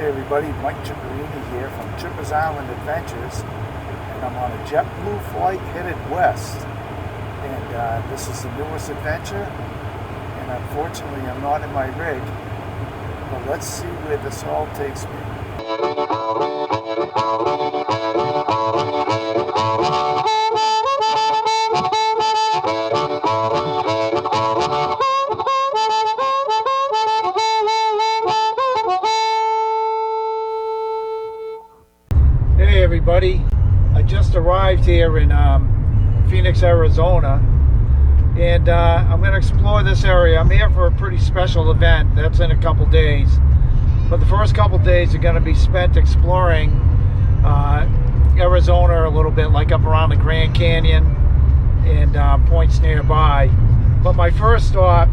Hey everybody, Mike Chipperini here from Chipper's Island Adventures, and I'm on a JetBlue flight headed west. And this is the newest adventure, and unfortunately I'm not in my rig, but let's see where this all takes me. Hey everybody, I just arrived here in Phoenix, Arizona, and I'm going to explore this area. I'm here for a pretty special event that's in a couple days, but the first couple days are going to be spent exploring Arizona a little bit, like up around the Grand Canyon and points nearby. But my first stop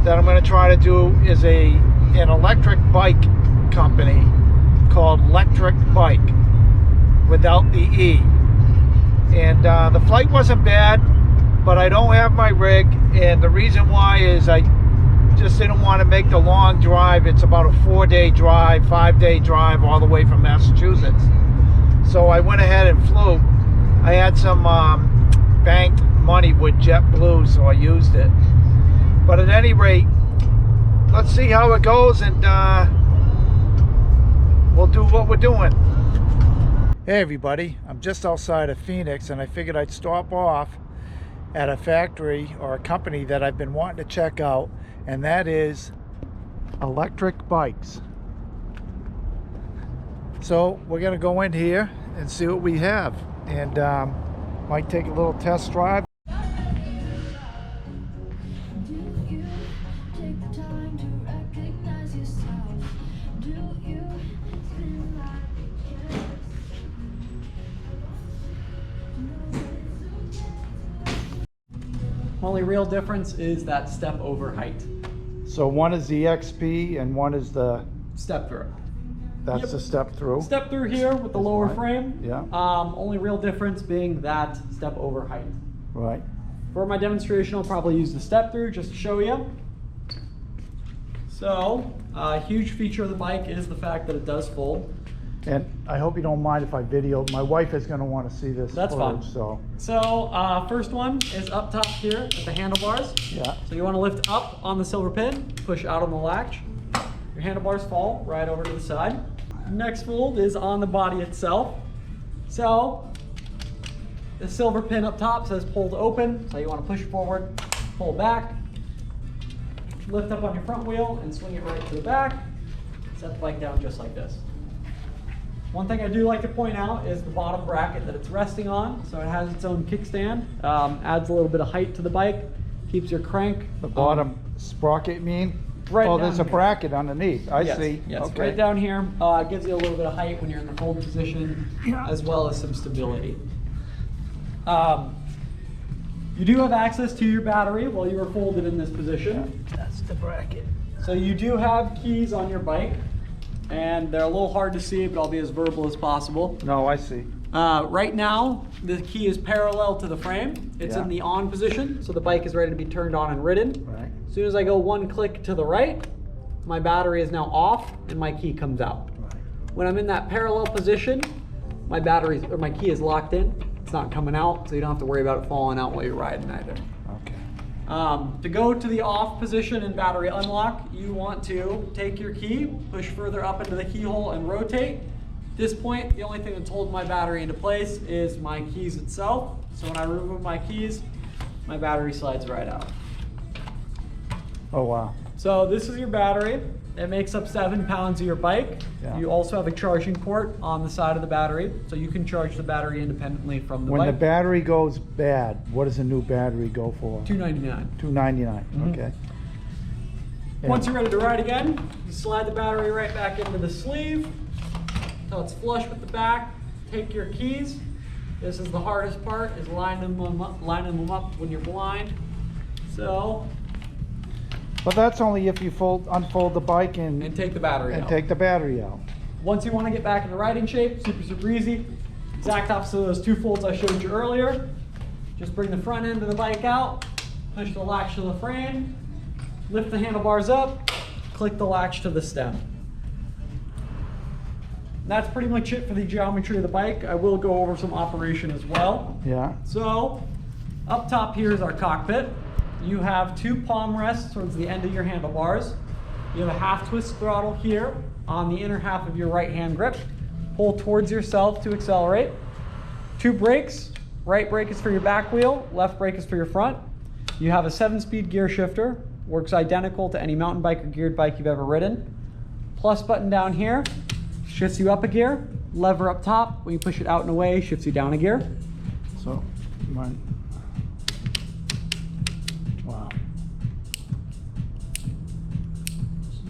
that I'm going to try to do is an electric bike company called Lectric Bike, without the E. And the flight wasn't bad, but I don't have my rig, and the reason why is I just didn't want to make the long drive. It's about a 4-day drive, 5-day drive all the way from Massachusetts. So I went ahead and flew. I had some banked money with JetBlue, so I used it. But at any rate, let's see how it goes, and we'll do what we're doing. Hey everybody, I'm just outside of Phoenix, and I figured I'd stop off at a factory or a company that I've been wanting to check out, and that is Lectric Bikes. So we're gonna go in here and see what we have, and might take a little test drive. Only real difference is that step over height. So one is the XP and one is the Step through. that's the step through. Step through here with the lower frame. Yeah. Only real difference being that step over height. Right. For my demonstration, I'll probably use the step through just to show you. So, a huge feature of the bike is the fact that it does fold. And I hope you don't mind if I video. My wife is going to want to see this. That's footage, fine. So First one is up top here at the handlebars. yeah. So you want to lift up on the silver pin, push out on the latch. Your handlebars fall right over to the side. Next fold is on the body itself. So the silver pin up top says pull to open. So you want to push forward, pull back, lift up on your front wheel and swing it right to the back. Set the bike down just like this. One thing I do like to point out is the bottom bracket that it's resting on. So it has its own kickstand, adds a little bit of height to the bike, keeps your crank. The bottom sprocket, mean? Right. Oh, there's a here. bracket underneath. I see. Yes, Okay. right down here. It gives you a little bit of height when you're in the fold position, as well as some stability. You do have access to your battery while you are folded in this position. That's the bracket. So you do have keys on your bike, and they're a little hard to see, but I'll be as verbal as possible. No, I see. Right now, the key is parallel to the frame. It's in the on position, so the bike is ready to be turned on and ridden. Right. As soon as I go one click to the right, my battery is now off and my key comes out. Right. When I'm in that parallel position, my key is locked in. It's not coming out, so you don't have to worry about it falling out while you're riding either. Okay. To go to the off position and battery unlock, you want to take your key, push further up into the keyhole and rotate. At this point, the only thing that's holding my battery into place is my keys itself. So when I remove my keys, my battery slides right out. Oh wow. So this is your battery. It makes up 7 pounds of your bike. Yeah. You also have a charging port on the side of the battery, so you can charge the battery independently from the When bike. the battery goes bad, what does a new battery go for? $299. $299. Okay. And Once you're ready to ride again, you slide the battery right back into the sleeve until it's flush with the back. Take your keys. This is the hardest part, is lining them up when you're blind. So, but that's only if you unfold the bike and take the battery out. take the battery out. Once you want to get back into riding shape, super easy. Exact opposite of those 2 folds I showed you earlier. Just bring the front end of the bike out, push the latch to the frame, lift the handlebars up, click the latch to the stem. That's pretty much it for the geometry of the bike. I will go over some operation as well. Yeah. So, up top here is our cockpit. You have 2 palm rests towards the end of your handlebars. You have a half twist throttle here on the inner half of your right hand grip. Pull towards yourself to accelerate. 2 brakes. Right brake is for your back wheel, left brake is for your front. You have a 7-speed gear shifter. Works identical to any mountain bike or geared bike you've ever ridden. Plus button down here shifts you up a gear. Lever up top, when you push it out and away, shifts you down a gear. So, wow.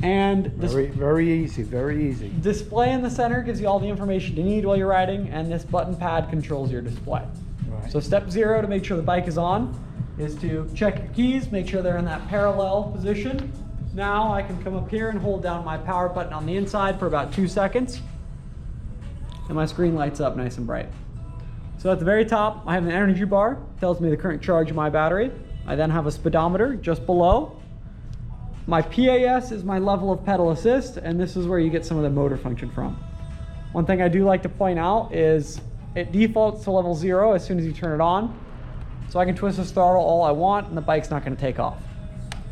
And this Very easy, very easy. display in the center gives you all the information you need while you're riding, and this button pad controls your display. Right. So step 0 to make sure the bike is on is to check your keys, make sure they're in that parallel position. Now I can come up here and hold down my power button on the inside for about 2 seconds, and my screen lights up nice and bright. So at the very top, I have an energy bar, tells me the current charge of my battery. I then have a speedometer just below. My PAS is my level of pedal assist, and this is where you get some of the motor function from. One thing I do like to point out is it defaults to level 0 as soon as you turn it on. So I can twist this throttle all I want and the bike's not going to take off.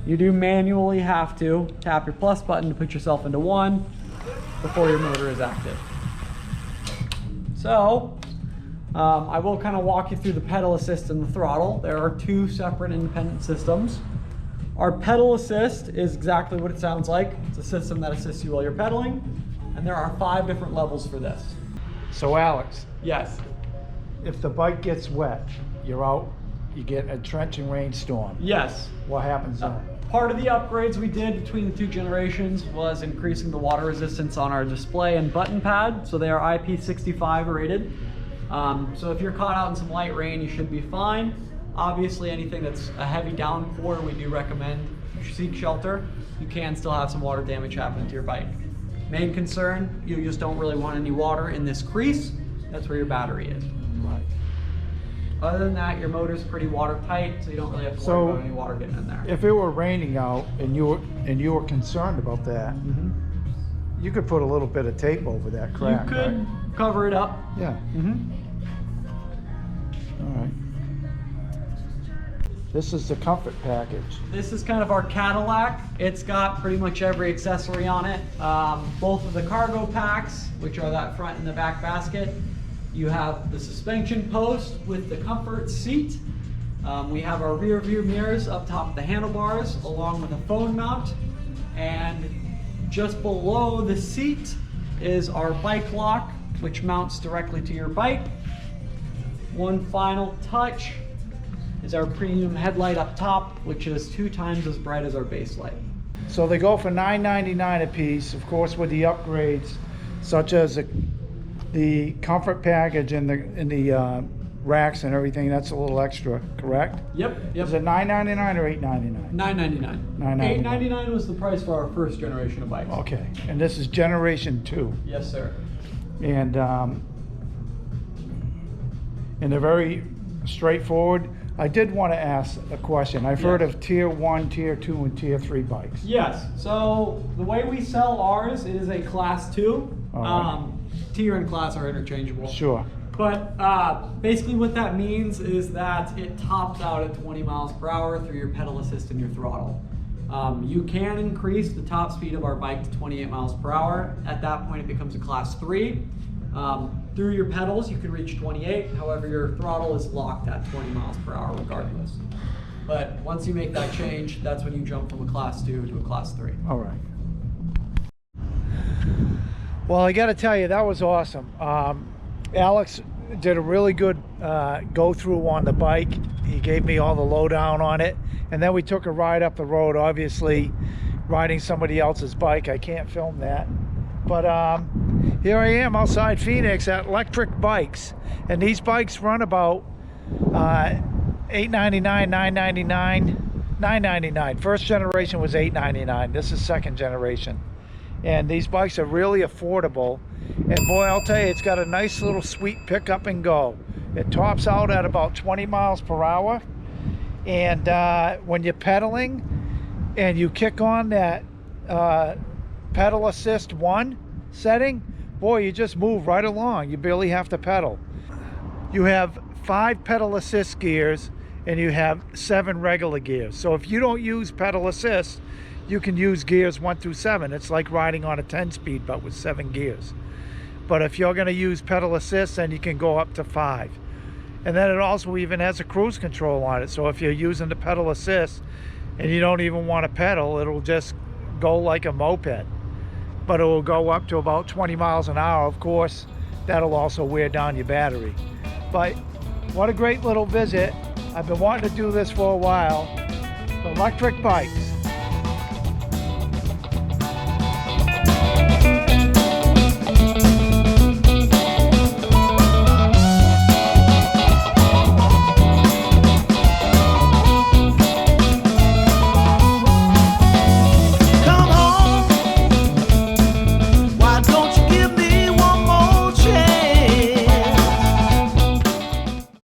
You do manually have to tap your plus button to put yourself into 1 before your motor is active. So I will kind of walk you through the pedal assist and the throttle. There are 2 separate independent systems. Our pedal assist is exactly what it sounds like. It's a system that assists you while you're pedaling, and there are 5 different levels for this. So Alex, Yes. if the bike gets wet, you're out, you get a trenching rainstorm. Yes. What happens then? Part of the upgrades we did between the 2 generations was increasing the water resistance on our display and button pad, so they are IP65 rated. So if you're caught out in some light rain, you should be fine. Obviously, anything that's a heavy downpour, we do recommend you seek shelter. You can still have some water damage happen to your bike. Main concern, you just don't really want any water in this crease. That's where your battery is. Right. Other than that, your motor's pretty watertight, so you don't really have to worry about any water getting in there. If it were raining out and you were concerned about that, you could put a little bit of tape over that crack. You could cover it up. Yeah. All right. This is the comfort package. This is kind of our Cadillac. It's got pretty much every accessory on it. Both of the cargo packs, which are that front and the back basket. You have the suspension post with the comfort seat. We have our rear view mirrors up top of the handlebars, along with a phone mount. And just below the seat is our bike lock, which mounts directly to your bike. One final touch is our premium headlight up top, which is 2 times as bright as our base light. So they go for $9.99 a piece, of course, with the upgrades, such as the comfort package and the racks and everything. That's a little extra, correct? Yep. Is it $9.99 or $8.99? $9.99. $9.99. $8.99 was the price for our first generation of bikes. Okay, and this is generation 2. Yes, sir. And they're very straightforward. I did want to ask a question. I've heard of tier 1, tier 2, and tier 3 bikes. Yes. So the way we sell ours, it is a class 2. Right. Tier and class are interchangeable. Sure. But basically what that means is that it tops out at 20 miles per hour through your pedal assist and your throttle. You can increase the top speed of our bike to 28 miles per hour. At that point, it becomes a class 3. Through your pedals, you can reach 28. However, your throttle is locked at 20 miles per hour regardless. But once you make that change, that's when you jump from a class 2 to a class 3. All right. Well, I got to tell you, that was awesome. Alex did a really good go through on the bike. He gave me all the lowdown on it. And then we took a ride up the road, obviously riding somebody else's bike. I can't film that. But here I am outside Phoenix at Lectric Bikes. And these bikes run about $8.99, $9.99, $9.99. First generation was $8.99. This is second generation. And these bikes are really affordable. And boy, I'll tell you, it's got a nice little sweet pick up and go. It tops out at about 20 miles per hour. And when you're pedaling and you kick on that pedal assist 1 setting, boy, you just move right along. You barely have to pedal. You have 5 pedal assist gears and you have 7 regular gears. So if you don't use pedal assist, you can use gears 1 through 7. It's like riding on a 10-speed, but with 7 gears. But if you're going to use pedal assist, then you can go up to 5. And then it also even has a cruise control on it. So if you're using the pedal assist and you don't even want to pedal, it'll just go like a moped. But it will go up to about 20 miles an hour. Of course, that'll also wear down your battery. But what a great little visit. I've been wanting to do this for a while. The Lectric bikes.